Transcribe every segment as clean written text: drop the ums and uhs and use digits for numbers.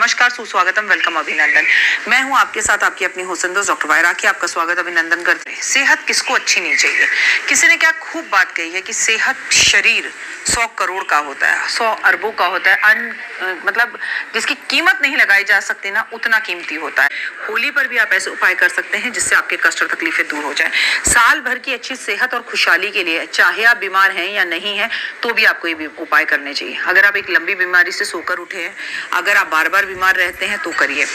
नमस्कार, सुस्वागतम, वेलकम, अभिनंदन। मैं हूं आपके साथ आपकी अपनी हुसैन दोस्त डॉक्टर वायरा की आपका स्वागत अभिनंदन करते हैं। सेहत किसको अच्छी नहीं चाहिए। किसी ने क्या खूब बात कही है कि सेहत शरीर 100 करोड़ का होता है, 100 अरबों का होता है, मतलब जिसकी कीमत नहीं लगाई जा सकती ना, उतना कीमती होता है। होली पर भी आप ऐसे उपाय कर सकते हैं जिससे आपके कष्ट और तकलीफें दूर हो जाए। साल भर की अच्छी सेहत और खुशहाली के लिए चाहे आप बीमार हैं या नहीं हैं, तो भी आपको ये उपाय करने चाहिए। अगर आप एक लंबी बीमारी से सोकर उठे हैं, अगर आप बार बार बीमार रहते हैं, तो करिए।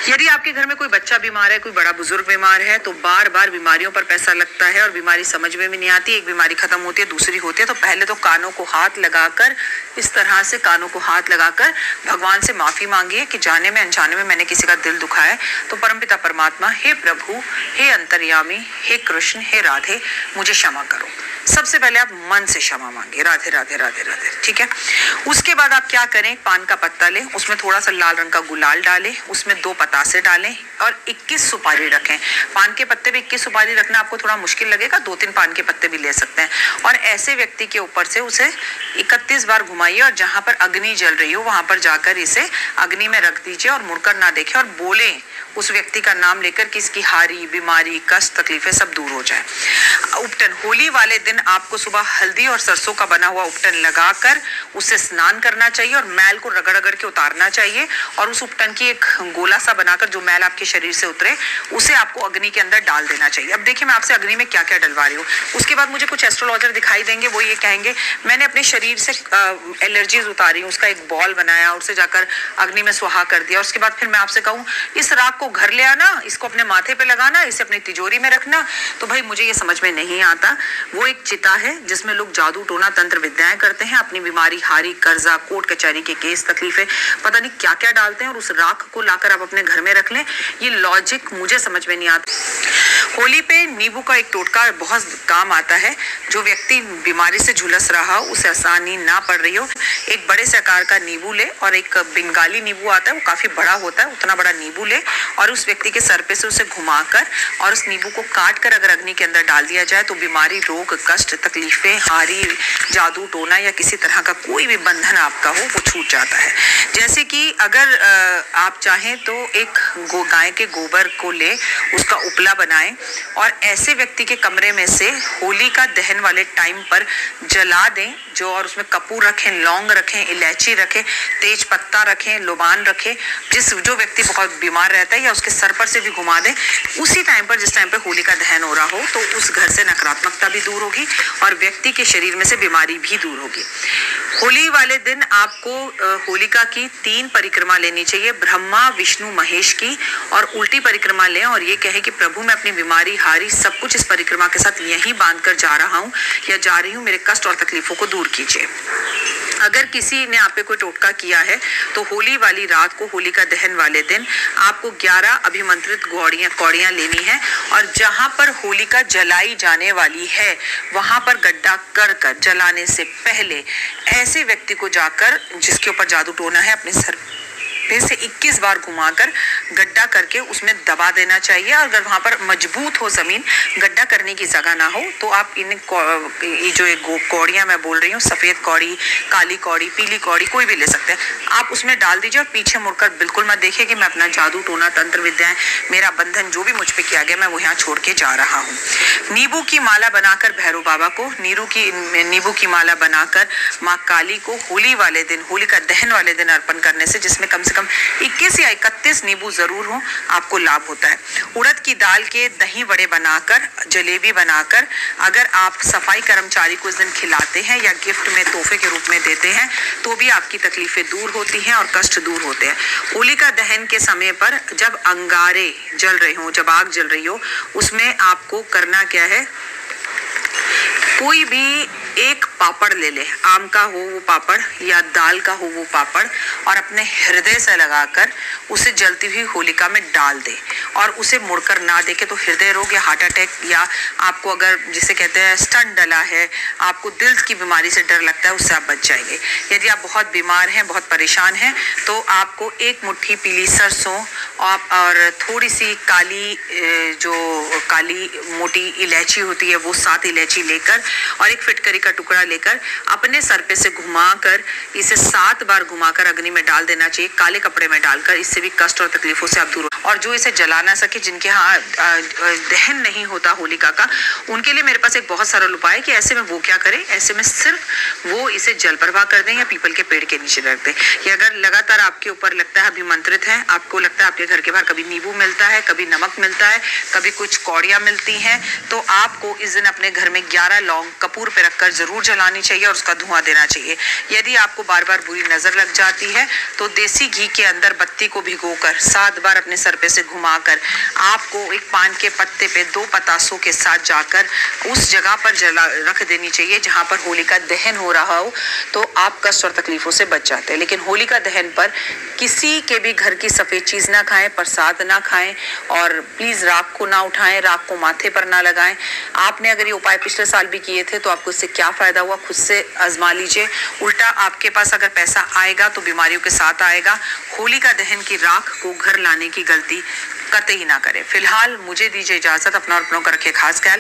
यदि आपके घर में कोई बच्चा बीमार है, कोई बड़ा बुजुर्ग बीमार है, तो बार बार बीमारियों पर पैसा लगता है और बीमारी समझ में भी नहीं आती। एक बीमारी खत्म होती है, दूसरी होती है। तो पहले तो कानों को हाथ लगाकर, इस तरह से कानों को हाथ लगाकर भगवान से माफी मांगिए कि जाने में अनजाने में मैंने किसी का दिल दुखाया है, तो परमपिता परमात्मा, हे प्रभु, हे अंतर्यामी, हे कृष्ण, हे राधे, मुझे क्षमा करो। सबसे पहले आप मन से क्षमा मांगे, राधे राधे राधे राधे, ठीक है। उसके बाद आप क्या करें, पान का पत्ता लें, उसमें थोड़ा सा लाल रंग का गुलाल डालें, उसमें 2 पतासे डालें और 21 सुपारी रखें। पान के पत्ते भी 21 सुपारी रखना आपको थोड़ा मुश्किल लगेगा, 2-3 पान के पत्ते भी ले सकते हैं। और ऐसे व्यक्ति के ऊपर से उसे 31 बार घुमाइए और जहां पर अग्नि जल रही हो वहां पर जाकर इसे अग्नि में रख दीजिए और मुड़कर ना देखें और बोले उस व्यक्ति का नाम लेकर कि इसकी हारी, बीमारी, कष्ट, तकलीफें सब दूर हो जाए। उपटन, होली वाले दिन आपको सुबह हल्दी और सरसों का बना हुआ उपटन लगाकर उससे स्नान करना चाहिए और मैल को रगड़ रगड़ के उतारना चाहिए। और उस उपटन की एक गोला सा बनाकर जो मैल आपके शरीर से उतरे उसे आपको अग्नि के अंदर डाल देना चाहिए। अब देखिए मैं आपसे अग्नि में क्या क्या डलवा रही हूँ। उसके बाद मुझे कुछ एस्ट्रोलॉजर दिखाई देंगे, वो ये कहेंगे मैंने अपने शरीर से एलर्जीज उतारी, उसका एक बॉल बनाया, उसे जाकर अग्नि में सुहा कर दिया। उसके बाद फिर मैं आपसे कहूँ इस राख को घर ले आना, इसको अपने माथे पे लगाना, इसे अपनी तिजोरी में रखना, तो भाई मुझे ये समझ में नहीं आता। वो एक चिता है जिसमें लोग जादू टोना तंत्र विद्याएं करते हैं, अपनी बीमारी, हारी, कर्जा, कोर्ट कचहरी के केस, तकलीफें, पता नहीं क्या क्या डालते हैं और उस राख को लाकर आप अपने घर में रख लें। ये लॉजिक मुझे समझ में नहीं आता। होली पे नींबू का एक टोटका बहुत काम आता है। जो व्यक्ति बीमारी से झुलस रहा हो, उसे आसानी ना पड़ रही हो, एक बड़े से आकार का नींबू ले और एक बंगाली नींबू आता है, वो काफी बड़ा होता है, उतना बड़ा नींबू ले और उस व्यक्ति के सर पे से उसे घुमाकर और उस नींबू को काट कर अगर अग्नि के अंदर डाल दिया जाए तो बीमारी, रोग, कष्ट, तकलीफें, हारी, जादू टोना या किसी तरह का कोई भी बंधन आपका हो वो छूट जाता है। जैसे कि अगर आप चाहें तो एक गाय के गोबर को ले, उसका उपला बनाएं और ऐसे व्यक्ति के कमरे में से होली का दहन वाले टाइम पर जला दें जो, और उसमें कपूर रखें, लौंग रखें, इलायची रखें, तेज पत्ता रखें, लोबान रखें। जो व्यक्ति बहुत बीमार रहता है या उसके सर पर से भी घुमा दें उसी टाइम पर, जिस टाइम पर होली का दहन हो रहा हो, तो उस घर से नकारात्मकता भी दूर होगी और व्यक्ति के शरीर में से बीमारी भी दूर होगी। होली वाले दिन आपको होलिका की 3 परिक्रमा लेनी चाहिए, ब्रह्मा, विष्णु, महेश की, और उल्टी परिक्रमा लें और ये कहे कि प्रभु मैं अपनी बीमारी, हारी, सब कुछ इस परिक्रमा के साथ यहीं बांध कर जा रहा हूँ या जा रही हूँ, मेरे कष्ट और तकलीफों को दूर कीजिए। अगर किसी ने आप पे कोई टोटका किया है तो होली वाली रात को, होली का दहन वाले दिन आपको 11 अभिमंत्रित कौड़ियां लेनी है और जहां पर होलिका जलाई जाने वाली है वहां पर गड्ढा कर जलाने से पहले ऐसे व्यक्ति को जाकर जिसके ऊपर जादू टोना है अपने सर से 21 बार घुमाकर गड्ढा करके उसमें दबा देना चाहिए। और अगर वहां पर मजबूत हो जमीन, गड्ढा करने की जगह ना हो, तो आप ये जो एक कौड़ियां मैं बोल रही हूँ, सफेद कौड़ी, काली कौड़ी, पीली कौड़ी, कोई भी ले सकते हैं, आप उसमें डाल दीजिए और पीछे मुड़कर बिल्कुल मत देखिए कि मैं अपना जादू टोना तंत्र विद्याएं, मेरा बंधन जो भी मुझ पे किया गया मैं वो यहाँ छोड़ के जा रहा हूँ। नींबू की माला बनाकर भैरव बाबा को, नींबू की माला बनाकर माँ काली को होली वाले दिन, होली का दहन वाले दिन अर्पण करने से, जिसमें कम से कम 21 या 31 नींबू जरूर हो, आपको लाभ होता है। उड़द की दाल के दही वड़े बनाकर, जलेबी बनाकर अगर आप सफाई कर्मचारी को इस दिन खिलाते हैं या गिफ्ट में तोहफे के रूप में देते हैं तो भी आपकी तकलीफें दूर होती हैं और कष्ट दूर होते हैं। होलिका दहन के समय पर जब अंगारे जल रहे हो, जब आग जल रही हो, उसमें आपको करना क्या है, कोई भी एक पापड़ ले ले, आम का हो वो पापड़ या दाल का हो वो पापड़, और अपने हृदय से लगाकर उसे जलती हुई होलिका में डाल दे और उसे मुड़कर ना देखे तो हृदय रोग या हार्ट अटैक, या आपको अगर जिसे कहते हैं स्टंट डला है, आपको दिल की बीमारी से डर लगता है, उससे आप बच जाएंगे। यदि आप बहुत बीमार हैं, बहुत परेशान हैं, तो आपको 1 मुट्ठी पीली सरसों और थोड़ी सी जो काली मोटी इलायची होती है वो 7 इलायची लेकर और एक फिटकरी का टुकड़ा लेकर अपने सर पे से घुमाकर इसे 7 बार घुमाकर अग्नि में डाल देना चाहिए, काले कपड़े में डालकर। इससे भी कष्ट और तकलीफों से आप दूर हो। और जो इसे जला ना सके, जिनके यहाँ दहन नहीं होता होलिका का, उनके लिए मेरे पास एक बहुत सरल उपाय है कि ऐसे में वो क्या करें, ऐसे में सिर्फ वो इसे जल प्रवाह कर दें या पीपल के पेड़ के नीचे रख दें। कि अगर लगातार आपके ऊपर लगता है अभिमंत्रित है, आपको लगता है आपके घर के बाहर कभी नींबू मिलता है, कभी नमक मिलता है, कभी कुछ कौड़ियाँ मिलती हैं, तो आपको इस दिन अपने घर में 11 लौंग कपूर पे रखकर जरूर जलानी चाहिए और उसका धुआं देना चाहिए। यदि आपको बार बार बुरी नजर लग जाती है तो देसी घी के अंदर बत्ती को भिगोकर 7 बार अपने सर पे से घुमाकर आपको एक पान के पत्ते पे 2 पतासों के साथ जाकर उस जगह पर रख देनी चाहिए जहां पर होलिका दहन हो रहा हो, तो आप कष्ट और तकलीफों से बच जाते हैं। लेकिन होलिका दहन पर किसी के भी घर की सफेद चीज ना खाएं, प्रसाद ना खाएं और प्लीज राख को ना उठाएं, राख को माथे पर ना लगाएं। आपने अगर ये उपाय पिछले साल भी किए थे तो आपको इससे क्या फायदा हुआ, खुद से आजमा लीजिए। उल्टा आपके पास अगर पैसा आएगा तो बीमारियों के साथ आएगा। होलिका दहन की राख को घर लाने की गलती कतई ना करें। फिलहाल मुझे दीजिए इजाजत, अपना और अपनों का रखिए खास ख्याल।